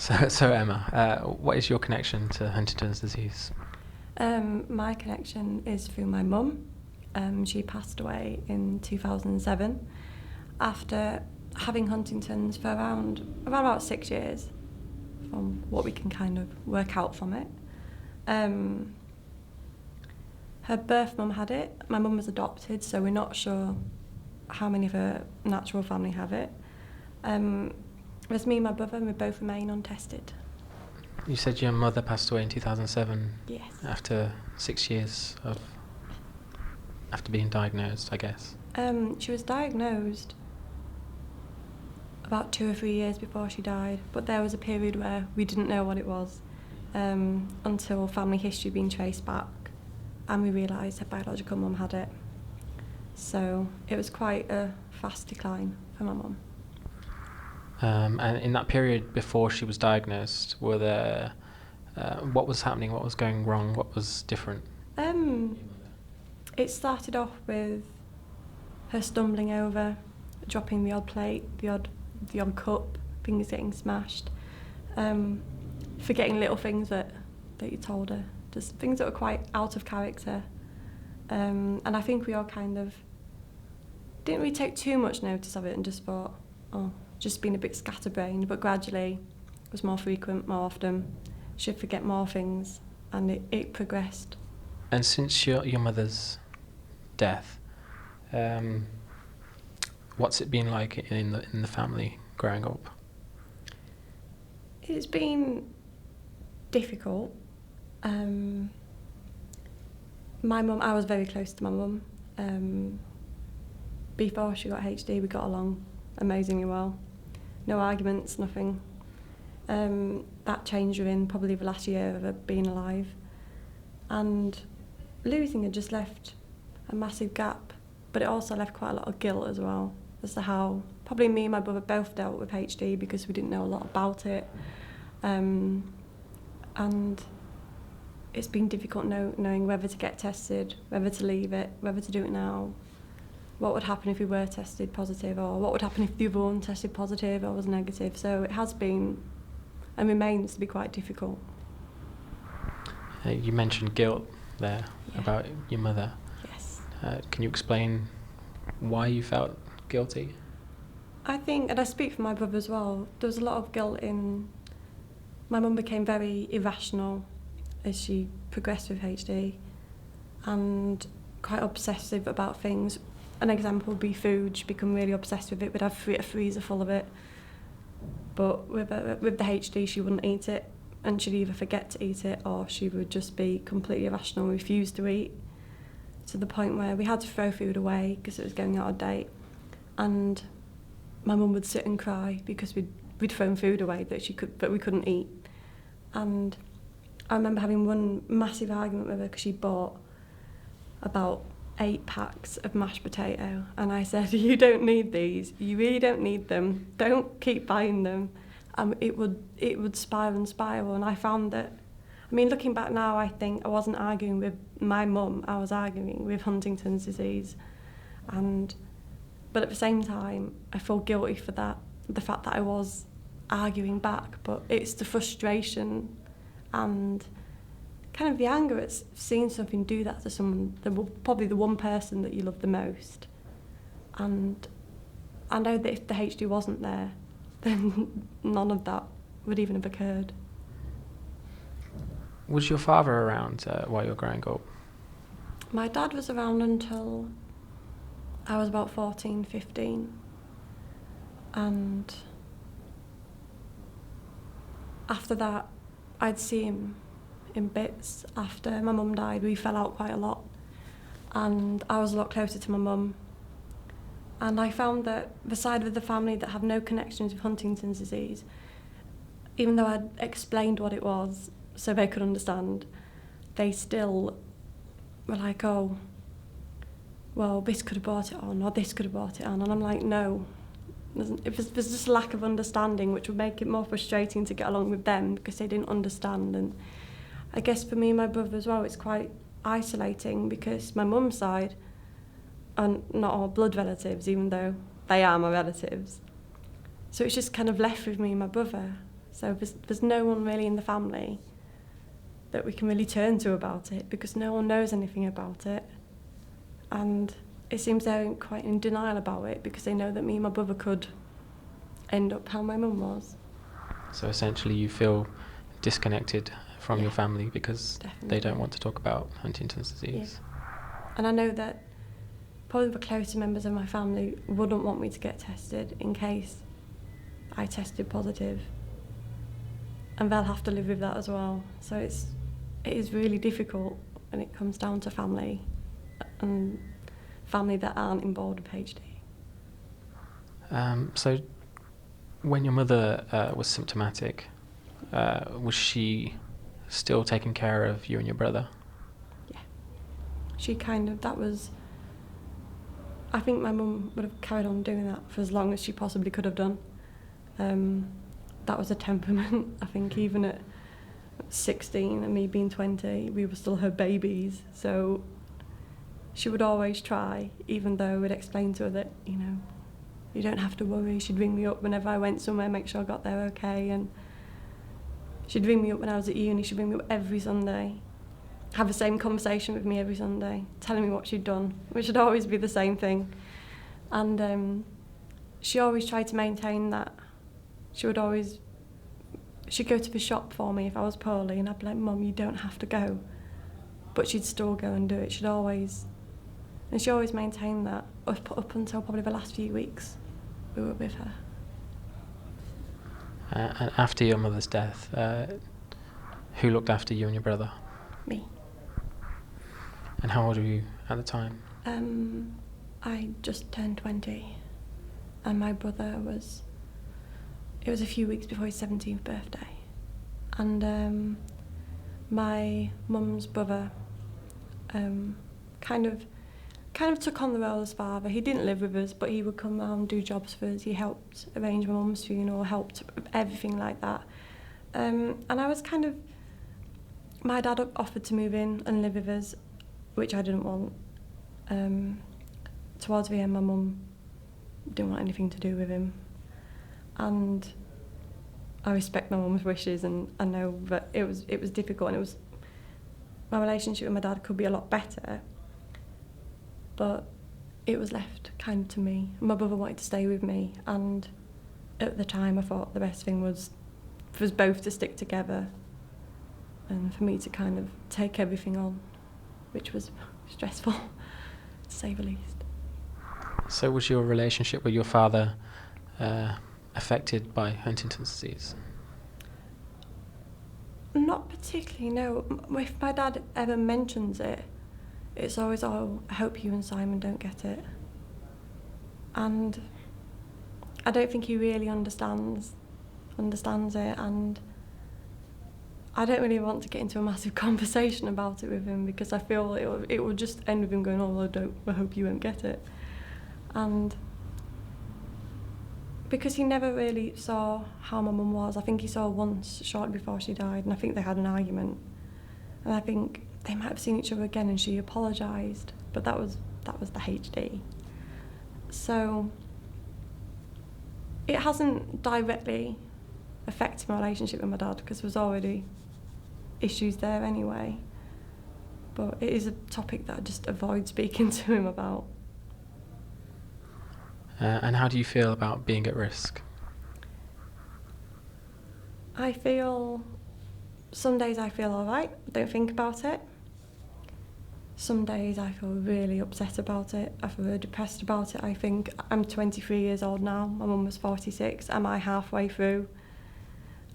So Emma, what is your connection to Huntington's disease? My connection is through my mum. She passed away in 2007 after having Huntington's for around about 6 years, from what we can kind of work out from it. Her birth mum had it. My mum was adopted, so we're not sure how many of her natural family have it. There's me and my brother, and we both remain untested. You said your mother passed away in 2007. Yes. After 6 years after being diagnosed, I guess. She was diagnosed about 2 or 3 years before she died, but there was a period where we didn't know what it was until family history being traced back, and we realised her biological mum had it. So it was quite a fast decline for my mum. And in that period before she was diagnosed, were there what was happening? What was going wrong? What was different? It started off with her stumbling over, dropping the odd plate, the odd cup, things getting smashed, forgetting little things that you told her, just things that were quite out of character. And I think we all kind of didn't really take too much notice of it and just thought, oh, just being a bit scatterbrained, but gradually it was more frequent, more often. She'd forget more things, and it progressed. And since your mother's death, what's it been like in the family growing up? It's been difficult. My mum, I was very close to my mum. Before she got HD, we got along amazingly well. No arguments, nothing. That changed within probably the last year of her being alive. And losing her just left a massive gap, but it also left quite a lot of guilt as well, as to how probably me and my brother both dealt with HD because we didn't know a lot about it. And it's been difficult knowing whether to get tested, whether to leave it, whether to do it now. What would happen if we were tested positive, or what would happen if the other one tested positive or was negative. So it has been and remains to be quite difficult. You mentioned guilt there, yeah, about your mother. Yes. Can you explain why you felt guilty? I think, and I speak for my brother as well, there was a lot of guilt in... My mum became very irrational as she progressed with HD and quite obsessive about things. An example would be food. She'd become really obsessed with it. We'd have a freezer full of it. But with the HD, she wouldn't eat it, and she'd either forget to eat it or she would just be completely irrational and refuse to eat, to the point where we had to throw food away because it was going out of date. And my mum would sit and cry because we'd thrown food away that we couldn't eat. And I remember having one massive argument with her because she bought about 8 packs of mashed potato, and I said, you don't need these, you really don't need them, don't keep buying them. It would spiral and spiral, and I found that, I mean, looking back now, I think I wasn't arguing with my mum, I was arguing with Huntington's disease. But at the same time, I feel guilty for that, the fact that I was arguing back, but it's the frustration and kind of the anger at seeing something do that to someone, probably the one person that you love the most. And I know that if the HD wasn't there, then none of that would even have occurred. Was your father around while you were growing up? My dad was around until I was about 14, 15. And after that, I'd see him in bits. After my mum died, we fell out quite a lot, and I was a lot closer to my mum. And I found that the side of the family that have no connections with Huntington's disease, even though I'd explained what it was so they could understand, they still were like, oh, well, this could have brought it on, or this could have brought it on. And I'm like, no. There's just a lack of understanding, which would make it more frustrating to get along with them because they didn't understand. And I guess for me and my brother as well, it's quite isolating because my mum's side are not all blood relatives, even though they are my relatives. So it's just kind of left with me and my brother. So there's no one really in the family that we can really turn to about it, because no one knows anything about it. And it seems they're quite in denial about it, because they know that me and my brother could end up how my mum was. So essentially you feel disconnected from your family because Definitely. they don't want to talk about Huntington's disease. Yeah. And I know that probably the closer members of my family wouldn't want me to get tested in case I tested positive. And they'll have to live with that as well. So it is really difficult when it comes down to family, and family that aren't involved with HD. So when your mother was symptomatic, was she still taking care of you and your brother? Yeah. I think my mum would have carried on doing that for as long as she possibly could have done. That was a temperament. I think even at 16 and me being 20, we were still her babies. So she would always try, even though we'd explain to her that, you don't have to worry. She'd ring me up whenever I went somewhere, make sure I got there okay. And she'd ring me up when I was at uni. She'd ring me up every Sunday, have the same conversation with me every Sunday, telling me what she'd done, which would always be the same thing. And she always tried to maintain that. She'd go to the shop for me if I was poorly, and I'd be like, Mum, you don't have to go. But she'd still go and do it. She always maintained that up until probably the last few weeks we were with her. And after your mother's death, who looked after you and your brother? Me. And how old were you at the time? I just turned 20, and my brother it was a few weeks before his 17th birthday. And my mum's brother kind of took on the role as father. He didn't live with us, but he would come around and do jobs for us. He helped arrange my mum's funeral, helped everything like that. And I was my dad offered to move in and live with us, which I didn't want. Towards the end, my mum didn't want anything to do with him. And I respect my mum's wishes, and I know that it was difficult, and my relationship with my dad could be a lot better, but it was left to me. My brother wanted to stay with me, and at the time I thought the best thing was for us both to stick together and for me to take everything on, which was stressful, to say the least. So was your relationship with your father affected by Huntington's disease? Not particularly, no. If my dad ever mentions it, it's always, I hope you and Simon don't get it. And I don't think he really understands it, and I don't really want to get into a massive conversation about it with him, because I feel it will just end with him going, I hope you won't get it. And because he never really saw how my mum was. I think he saw her once shortly before she died, and I think they had an argument. And I think they might have seen each other again, and she apologised, but that was the HD. So it hasn't directly affected my relationship with my dad, because there was already issues there anyway. But it is a topic that I just avoid speaking to him about. And how do you feel about being at risk? Some days I feel alright, don't think about it. Some days I feel really upset about it, I feel really depressed about it. I think I'm 23 years old now, my mum was 46, am I halfway through?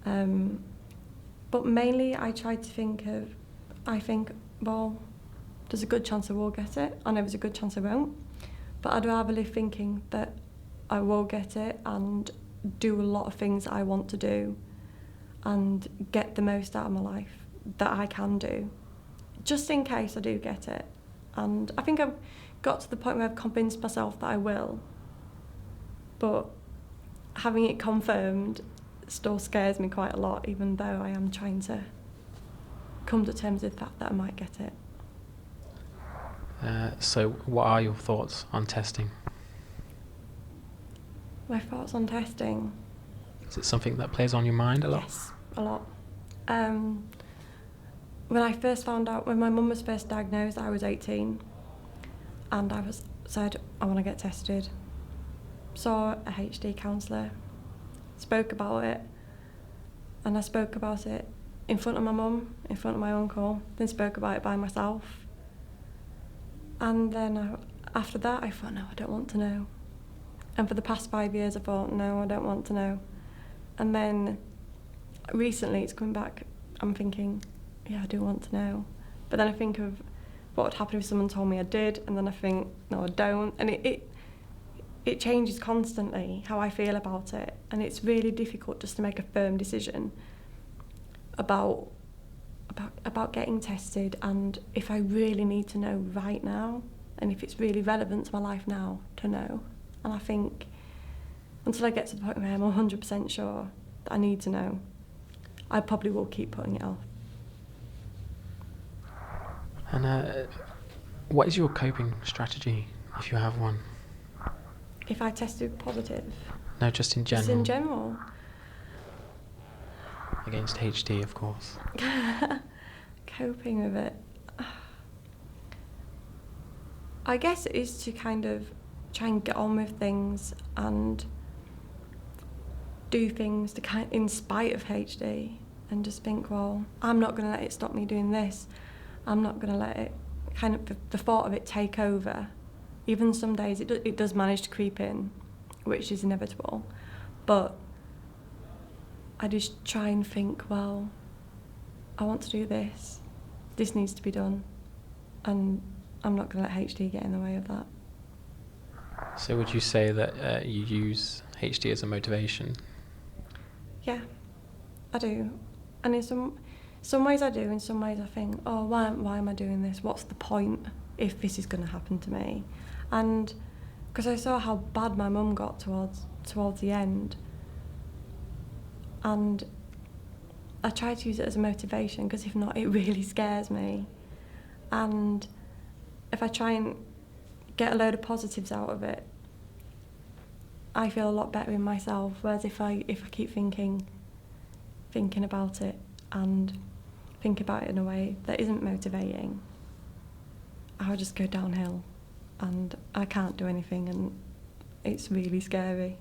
But mainly I think, well, there's a good chance I will get it, I know there's a good chance I won't. But I'd rather live thinking that I will get it and do a lot of things that I want to do and get the most out of my life that I can do, just in case I do get it. And I think I've got to the point where I've convinced myself that I will, but having it confirmed still scares me quite a lot, even though I am trying to come to terms with the fact that I might get it. So what are your thoughts on testing? My thoughts on testing? Is it something that plays on your mind a lot? Yes, a lot. When I first found out, when my mum was first diagnosed, I was 18, and said, I want to get tested. Saw a HD counsellor, spoke about it, and I spoke about it in front of my mum, in front of my uncle, then spoke about it by myself. And then after that, I thought, no, I don't want to know. And for the past 5 years, I thought, no, I don't want to know. And then recently, it's coming back, I'm thinking, yeah, I do want to know. But then I think of what would happen if someone told me I did, and then I think, no, I don't. And it changes constantly, how I feel about it. And it's really difficult just to make a firm decision about getting tested, and if I really need to know right now, and if it's really relevant to my life now to know. And I think until I get to the point where I'm 100% sure that I need to know, I probably will keep putting it off. And what is your coping strategy, if you have one? If I tested positive? No, just in general. Just in general? Against HD, of course. Coping with it. I guess it is to kind of try and get on with things and do things to in spite of HD, and just think, well, I'm not going to let it stop me doing this. I'm not going to let it, the thought of it take over. Even some days it does manage to creep in, which is inevitable. But I just try and think, well, I want to do this. This needs to be done. And I'm not going to let HD get in the way of that. So would you say that you use HD as a motivation? Yeah, I do. And in some ways I do, in some ways I think, oh, why am I doing this? What's the point if this is going to happen to me? And because I saw how bad my mum got towards the end, and I try to use it as a motivation, because if not, it really scares me. And if I try and get a load of positives out of it, I feel a lot better in myself. Whereas if I keep thinking about it and think about it in a way that isn't motivating, I'll just go downhill and I can't do anything, and it's really scary.